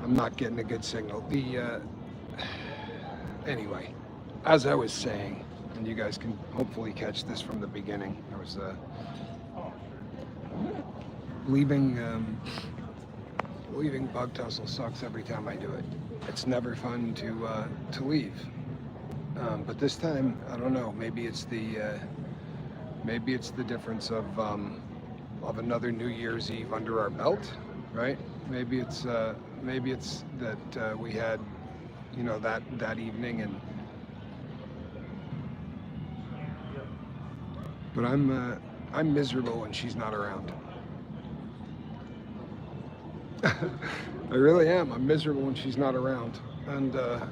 I'm not getting a good signal. Anyway, as I was saying, and you guys can hopefully catch this from the beginning, I was leaving Bug Tussle sucks every time I do it. It's never fun to leave. But this time, I don't know. Maybe it's the difference of another New Year's Eve under our belt, right? Maybe it's that we had, you know, that evening, and but I'm miserable when she's not around. I really am. I'm miserable when she's not around, and I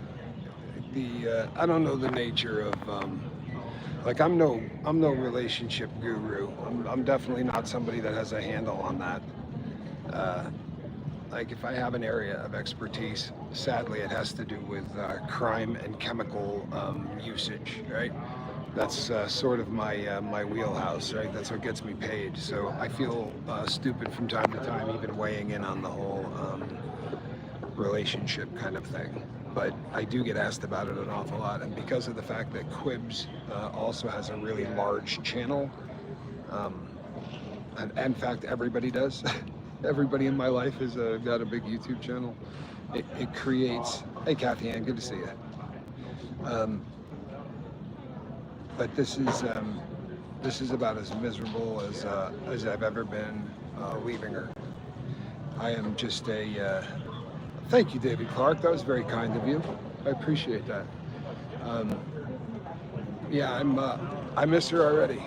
don't know the nature of like I'm no relationship guru. I'm definitely not somebody that has a handle on that. Like if I have an area of expertise, sadly it has to do with crime and chemical usage, right? That's sort of my wheelhouse, right? That's what gets me paid. So I feel stupid from time to time, even weighing in on the whole relationship kind of thing. But I do get asked about it an awful lot, and because of the fact that Quibs also has a really large channel, and in fact everybody does. Everybody in my life has got a big YouTube channel. It creates. Hey, Kathy Ann, good to see you. But this is about as miserable as I've ever been leaving her. I am just a. Thank you, David Clark. That was very kind of you. I appreciate that. Yeah, I miss her already.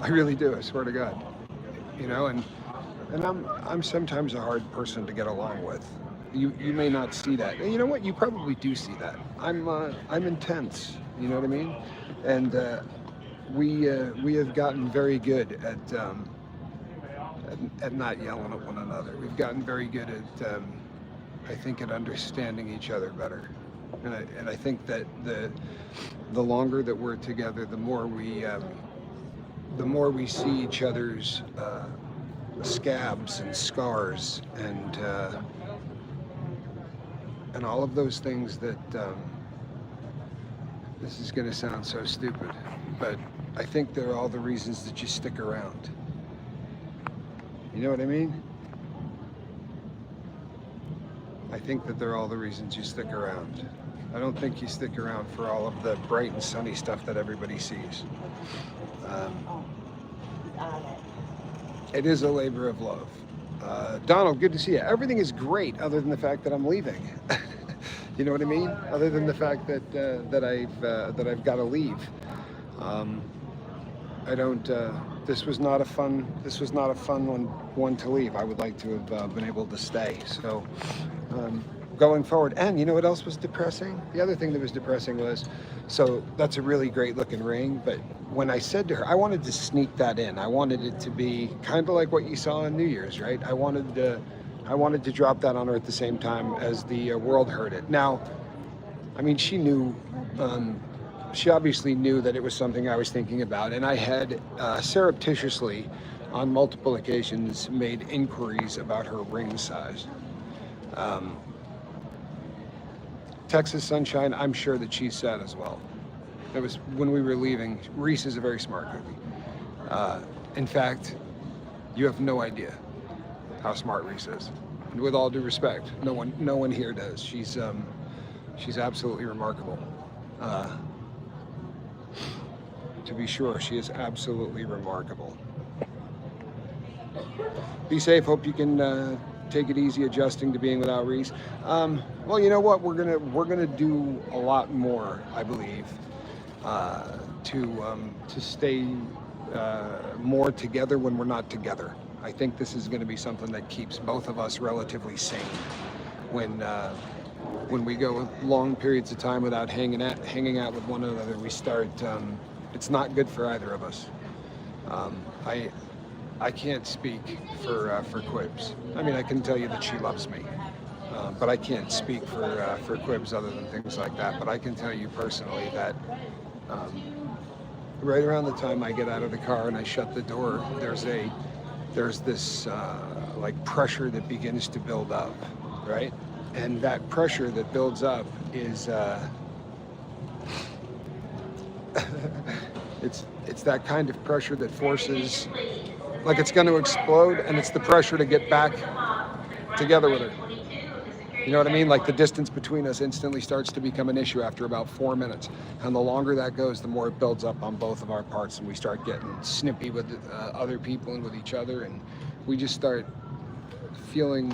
I really do. I swear to God. You know, and I'm sometimes a hard person to get along with. You may not see that. And you know what? You probably do see that. I'm intense. You know what I mean? And we have gotten very good at not yelling at one another. We've gotten very good at I think at understanding each other better. And I think that the longer that we're together, the more we see each other's scabs and scars and all of those things that this is going to sound so stupid, but I think they're all the reasons that you stick around. You know what I mean? I think that they're all the reasons you stick around. I don't think you stick around for all of the bright and sunny stuff that everybody sees. It is a labor of love. Donald, good to see you. Everything is great other than the fact that I'm leaving. You know what I mean? Other than the fact that I've got to leave. I don't. This was not a fun one to leave. I would like to have been able to stay. So going forward, and you know what else was depressing? The other thing that was depressing was, so that's a really great looking ring, but when I said to her, I wanted to sneak that in. I wanted it to be kind of like what you saw on New Year's, right? I wanted to drop that on her at the same time as the world heard it. Now, I mean, she knew. She obviously knew that it was something I was thinking about, and I had surreptitiously, on multiple occasions, made inquiries about her ring size. Texas Sunshine, I'm sure that she's sad as well. It was when we were leaving. Reese is a very smart cookie. In fact, you have no idea how smart Reese is. And with all due respect, no one here does. She's absolutely remarkable. To be sure, she is absolutely remarkable. Be safe. Hope you can take it easy adjusting to being without Reese. Well, you know what? We're gonna do a lot more, I believe, to stay more together when we're not together. I think this is going to be something that keeps both of us relatively sane when we go long periods of time without hanging out with one another. We start. It's not good for either of us. I can't speak for Quibs. I mean, I can tell you that she loves me, but I can't speak for Quibs other than things like that. But I can tell you personally that right around the time I get out of the car and I shut the door, there's this like pressure that begins to build up, right? And that pressure that builds up is it's that kind of pressure that forces, like it's going to explode, and it's the pressure to get back together with her. You know what I mean? Like the distance between us instantly starts to become an issue after about 4 minutes. And the longer that goes, the more it builds up on both of our parts, and we start getting snippy with other people and with each other, and we just start feeling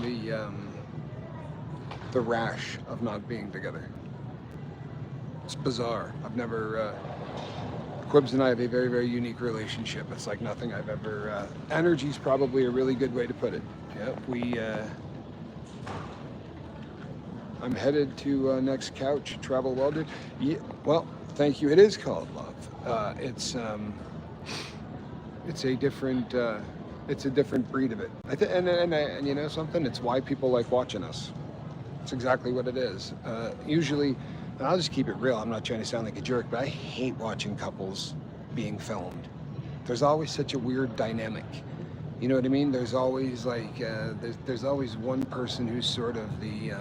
the rash of not being together. It's bizarre. I've never, Quibs and I have a very, very unique relationship. It's like nothing I've ever, energy's probably a really good way to put it. Yeah, I'm headed to next couch, travel well, dude. Yeah, well, thank you. It is called love. It's a different breed of it. And you know something? It's why people like watching us. It's exactly what it is. Usually, and I'll just keep it real. I'm not trying to sound like a jerk, but I hate watching couples being filmed. There's always such a weird dynamic. You know what I mean? There's always like there's always one person who's sort of the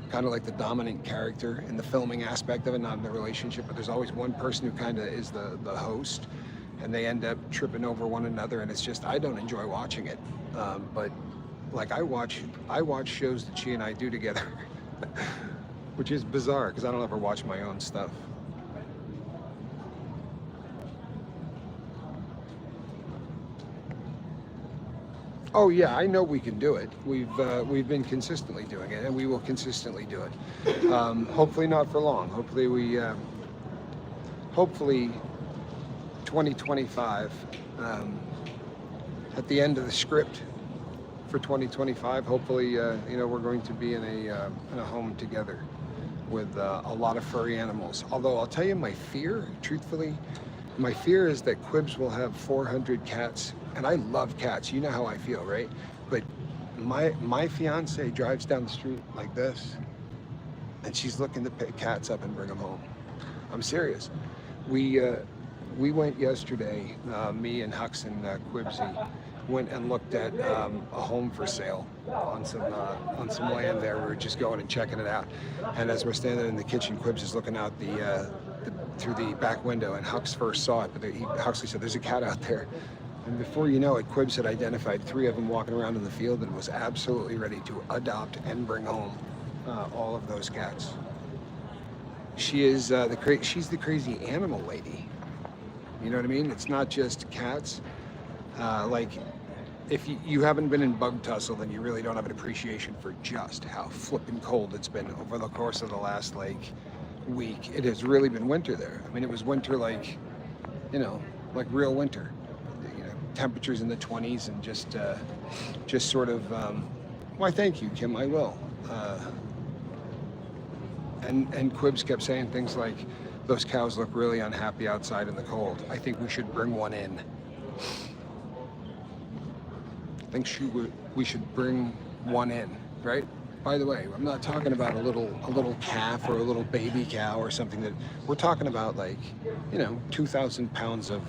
kind of like the dominant character in the filming aspect of it, not in the relationship, but there's always one person who kind of is the host, and they end up tripping over one another, and it's just, I don't enjoy watching it. But like I watch shows that she and I do together, which is bizarre because I don't ever watch my own stuff. Oh yeah, I know we can do it. We've been consistently doing it, and we will consistently do it. Hopefully not for long. Hopefully 2025, at the end of the script for 2025, hopefully you know, we're going to be in a home together with a lot of furry animals. Although I'll tell you, my fear, truthfully, my fear is that Quibs will have 400 cats. And I love cats, you know how I feel, right? But my fiance drives down the street like this, and she's looking to pick cats up and bring them home. I'm serious. We went yesterday, me and Hux and Quibsy went and looked at a home for sale on some land there. We were just going and checking it out. And as we're standing in the kitchen, Quibs is looking out through the back window, and Hux first saw it, but Huxley said, "There's a cat out there." And before you know it, Quibs had identified 3 of them walking around in the field and was absolutely ready to adopt and bring home all of those cats. She is she's the crazy animal lady. You know what I mean? It's not just cats. Like, if you haven't been in bug tussle, then you really don't have an appreciation for just how flippin' cold it's been over the course of the last week. It has really been winter there. I mean, it was winter like, you know, like real winter. Temperatures in the 20s, and just sort of, why thank you, Kim, I will. And Quibs kept saying things like, those cows look really unhappy outside in the cold. I think we should bring one in. I think we should bring one in, right? By the way, I'm not talking about a little calf or a little baby cow or something. That we're talking about, like, you know, 2,000 pounds of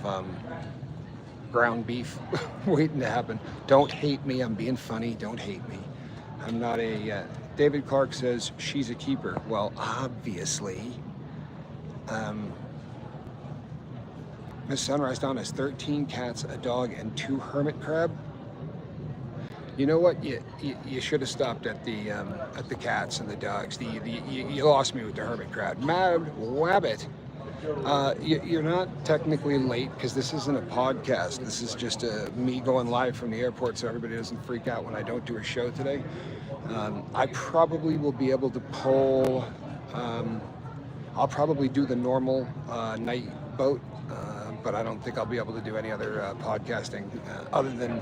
ground beef waiting to happen. Don't hate me, I'm being funny, don't hate me. I'm not a, David Clark says she's a keeper. Well, obviously. Miss Sunrise Dawn has 13 cats, a dog, and 2 hermit crab. You know what? You should have stopped at the cats and the dogs. You lost me with the hermit crab. Mad Wabbit. You're not technically late because this isn't a podcast. This is just me going live from the airport, so everybody doesn't freak out when I don't do a show today. I probably will be able to pull. I'll probably do the normal night boat, but I don't think I'll be able to do any other podcasting other than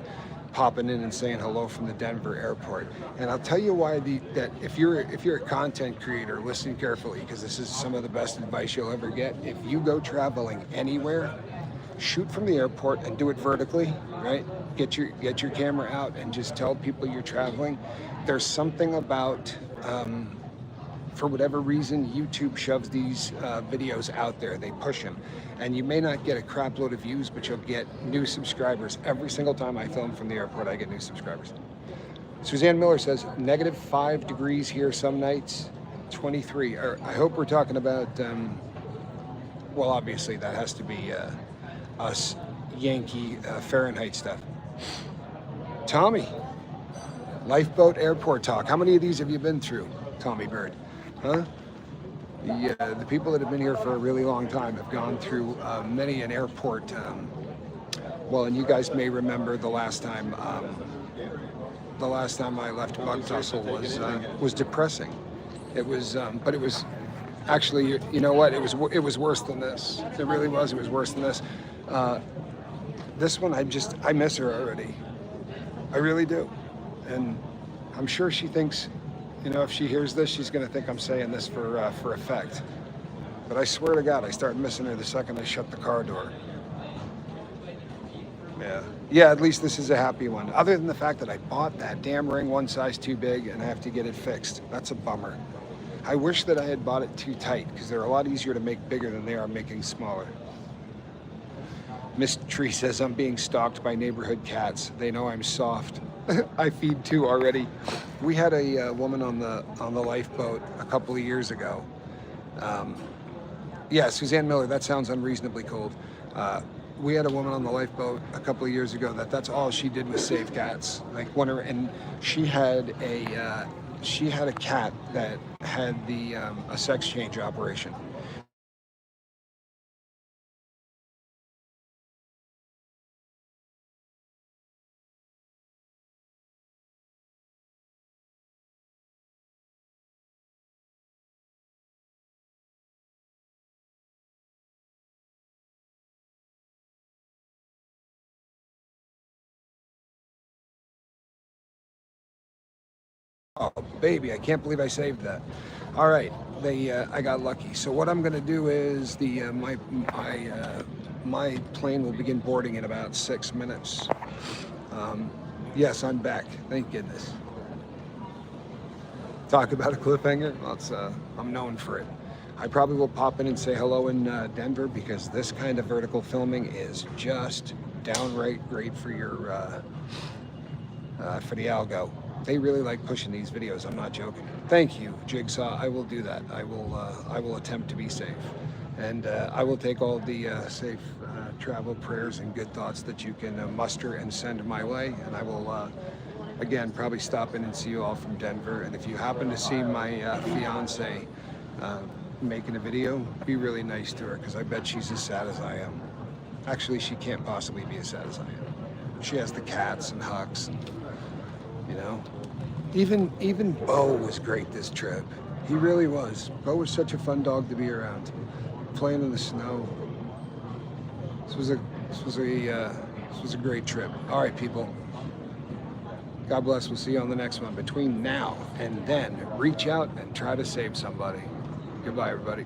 popping in and saying hello from the Denver airport. And I'll tell you why that if you're a content creator, listen carefully, because this is some of the best advice you'll ever get. If you go traveling anywhere, shoot from the airport and do it vertically, right? Get your camera out and just tell people you're traveling. There's something about for whatever reason, YouTube shoves these videos out there. They push them. And you may not get a crap load of views, but you'll get new subscribers. Every single time I film from the airport, I get new subscribers. Suzanne Miller says -5 degrees here some nights, 23. I hope we're talking about, well, obviously that has to be us Yankee Fahrenheit stuff. Tommy, Lifeboat Airport Talk. How many of these have you been through, Tommy Bird? Huh? The people that have been here for a really long time have gone through many an airport. Well, and you guys may remember the last time I left Bug Tussle was depressing. It was, but it was actually, you know what? It was worse than this. It really was. It was worse than this. This one, I miss her already. I really do, and I'm sure she thinks, you know, if she hears this, she's going to think I'm saying this for effect. But I swear to God, I started missing her the second I shut the car door. Yeah, at least this is a happy one. Other than the fact that I bought that damn ring one size too big and I have to get it fixed. That's a bummer. I wish that I had bought it too tight because they're a lot easier to make bigger than they are making smaller. Miss Tree says, I'm being stalked by neighborhood cats. They know I'm soft. I feed 2 already. We had a woman on the lifeboat a couple of years ago. Yeah, Suzanne Miller, that sounds unreasonably cold. We had a woman on the lifeboat a couple of years ago that's all she did was save cats. Like and she had a cat that had a sex change operation. Oh, baby, I can't believe I saved that. All right, I got lucky. So what I'm gonna do is my plane will begin boarding in about 6 minutes. Yes, I'm back. Thank goodness. Talk about a cliffhanger. Well, I'm known for it. I probably will pop in and say hello in Denver because this kind of vertical filming is just downright great for for the algo. They really like pushing these videos. I'm not joking. Thank you, Jigsaw. I will do that. I will attempt to be safe, and I will take all the safe travel prayers and good thoughts that you can muster and send my way. And I will again probably stop in and see you all from Denver. And if you happen to see my fiance making a video, be really nice to her because I bet she's as sad as I am. Actually, she can't possibly be as sad as I am. She has the cats and Hucks and, you know, even Bo was great this trip. He really was. Bo was such a fun dog to be around. Playing in the snow. This was a great trip. All right, people. God bless. We'll see you on the next one. Between now and then, reach out and try to save somebody. Goodbye, everybody.